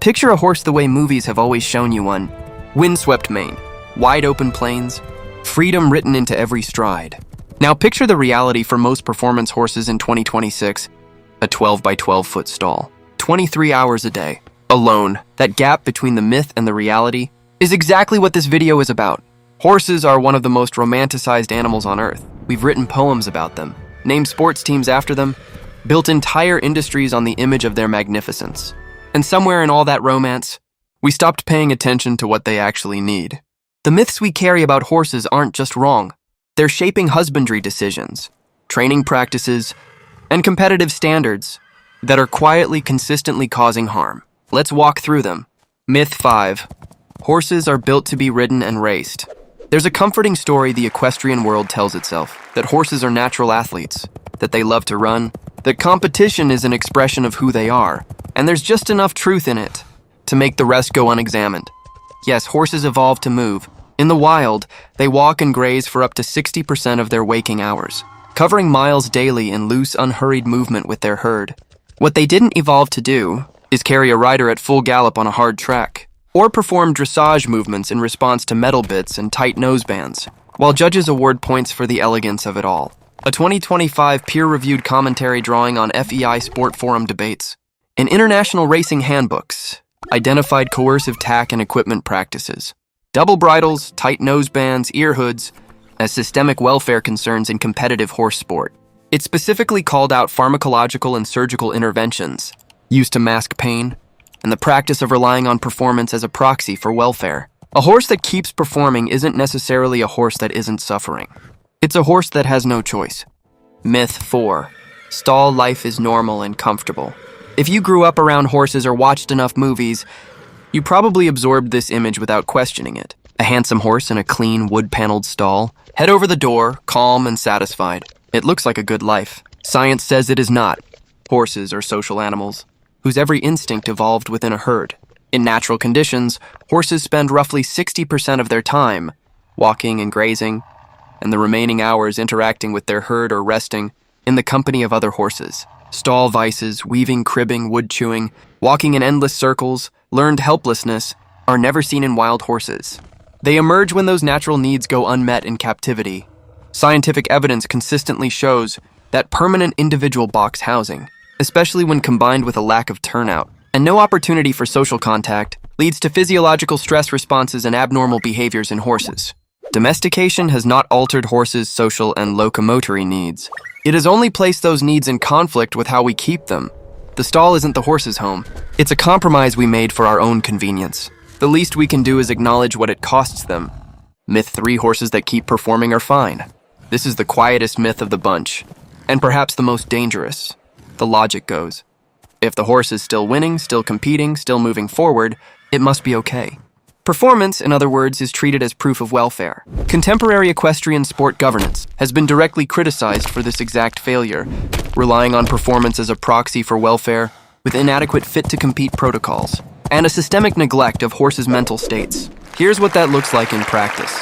Picture a horse the way movies have always shown you one. Windswept mane, wide open plains, freedom written into every stride. Now picture the reality for most performance horses in 2026, a 12 by 12 foot stall. 23 hours a day, alone. That gap between the myth and the reality is exactly what this video is about. Horses are one of the most romanticized animals on earth. We've written poems about them, named sports teams after them, built entire industries on the image of their magnificence. And somewhere in all that romance, we stopped paying attention to what they actually need. The myths we carry about horses aren't just wrong. They're shaping husbandry decisions, training practices, and competitive standards that are quietly, consistently causing harm. Let's walk through them. Myth 5. Horses are built to be ridden and raced. There's a comforting story the equestrian world tells itself, that horses are natural athletes, that they love to run, that competition is an expression of who they are, and there's just enough truth in it to make the rest go unexamined. Yes, horses evolved to move. In the wild, they walk and graze for up to 60% of their waking hours, covering miles daily in loose, unhurried movement with their herd. What they didn't evolve to do is carry a rider at full gallop on a hard track, or perform dressage movements in response to metal bits and tight nosebands, while judges award points for the elegance of it all. A 2025 peer-reviewed commentary drawing on FEI Sport Forum debates. In international racing handbooks, identified coercive tack and equipment practices, double bridles, tight nosebands, ear hoods, as systemic welfare concerns in competitive horse sport. It specifically called out pharmacological and surgical interventions used to mask pain, and the practice of relying on performance as a proxy for welfare. A horse that keeps performing isn't necessarily a horse that isn't suffering. It's a horse that has no choice. Myth 4. Stall life is normal and comfortable. If you grew up around horses or watched enough movies, you probably absorbed this image without questioning it. A handsome horse in a clean, wood-paneled stall, head over the door, calm and satisfied. It looks like a good life. Science says it is not. Horses are social animals, whose every instinct evolved within a herd. In natural conditions, horses spend roughly 60% of their time walking and grazing, and the remaining hours interacting with their herd or resting in the company of other horses. Stall vices, weaving, cribbing, wood chewing, walking in endless circles, learned helplessness are never seen in wild horses. They emerge when those natural needs go unmet in captivity. Scientific evidence consistently shows that permanent individual box housing, especially when combined with a lack of turnout and no opportunity for social contact, leads to physiological stress responses and abnormal behaviors in horses. Domestication has not altered horses' social and locomotory needs. It has only placed those needs in conflict with how we keep them. The stall isn't the horse's home. It's a compromise we made for our own convenience. The least we can do is acknowledge what it costs them. Myth 3. Horses that keep performing are fine. This is the quietest myth of the bunch, and perhaps the most dangerous. The logic goes, if the horse is still winning, still competing, still moving forward, it must be okay. Performance, in other words, is treated as proof of welfare. Contemporary equestrian sport governance has been directly criticized for this exact failure, relying on performance as a proxy for welfare with inadequate fit-to-compete protocols, and a systemic neglect of horses' mental states. Here's what that looks like in practice.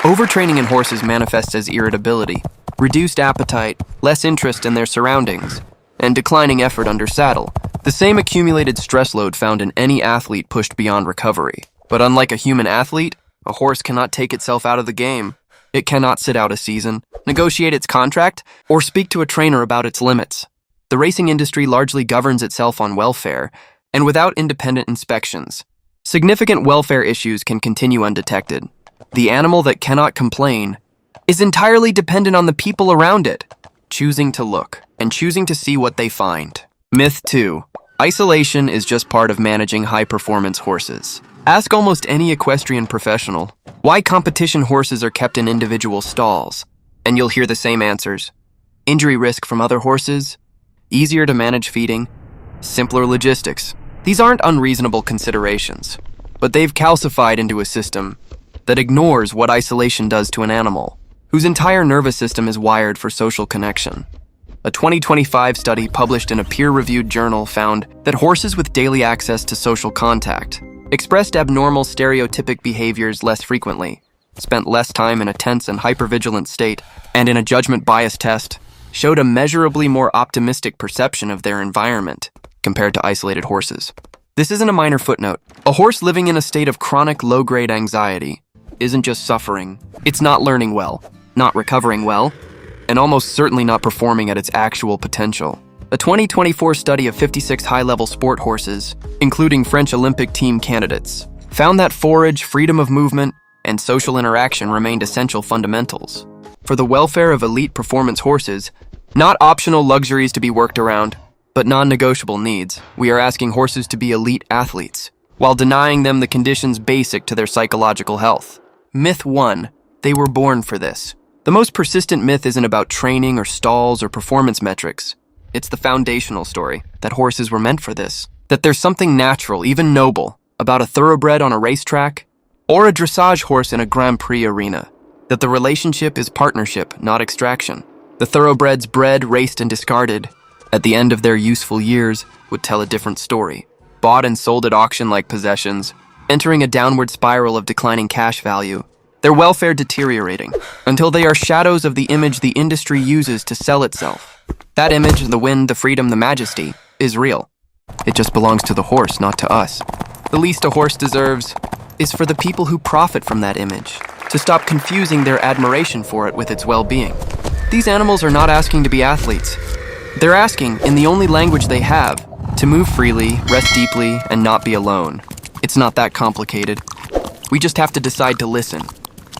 Overtraining in horses manifests as irritability, reduced appetite, less interest in their surroundings, and declining effort under saddle. The same accumulated stress load found in any athlete pushed beyond recovery. But unlike a human athlete, a horse cannot take itself out of the game. It cannot sit out a season, negotiate its contract, or speak to a trainer about its limits. The racing industry largely governs itself on welfare, and without independent inspections, significant welfare issues can continue undetected. The animal that cannot complain is entirely dependent on the people around it, choosing to look and choosing to see what they find. Myth 2. Isolation is just part of managing high-performance horses. Ask almost any equestrian professional why competition horses are kept in individual stalls, and you'll hear the same answers. Injury risk from other horses, easier to manage feeding, simpler logistics. These aren't unreasonable considerations, but they've calcified into a system that ignores what isolation does to an animal, whose entire nervous system is wired for social connection. A 2025 study published in a peer-reviewed journal found that horses with daily access to social contact expressed abnormal stereotypic behaviors less frequently, spent less time in a tense and hypervigilant state, and in a judgment bias test, showed a measurably more optimistic perception of their environment compared to isolated horses. This isn't a minor footnote. A horse living in a state of chronic low-grade anxiety isn't just suffering. It's not learning well, not recovering well, and almost certainly not performing at its actual potential. A 2024 study of 56 high-level sport horses, including French Olympic team candidates, found that forage, freedom of movement, and social interaction remained essential fundamentals. For the welfare of elite performance horses, not optional luxuries to be worked around, but non-negotiable needs, we are asking horses to be elite athletes, while denying them the conditions basic to their psychological health. Myth 1. They were born for this. The most persistent myth isn't about training or stalls or performance metrics. It's the foundational story, that horses were meant for this. That there's something natural, even noble, about a thoroughbred on a racetrack, or a dressage horse in a Grand Prix arena. That the relationship is partnership, not extraction. The thoroughbreds bred, raced, and discarded, at the end of their useful years, would tell a different story. Bought and sold at auction like possessions, entering a downward spiral of declining cash value, their welfare deteriorating, until they are shadows of the image the industry uses to sell itself. That image, the wind, the freedom, the majesty, is real. It just belongs to the horse, not to us. The least a horse deserves is for the people who profit from that image to stop confusing their admiration for it with its well-being. These animals are not asking to be athletes. They're asking, in the only language they have, to move freely, rest deeply, and not be alone. It's not that complicated. We just have to decide to listen.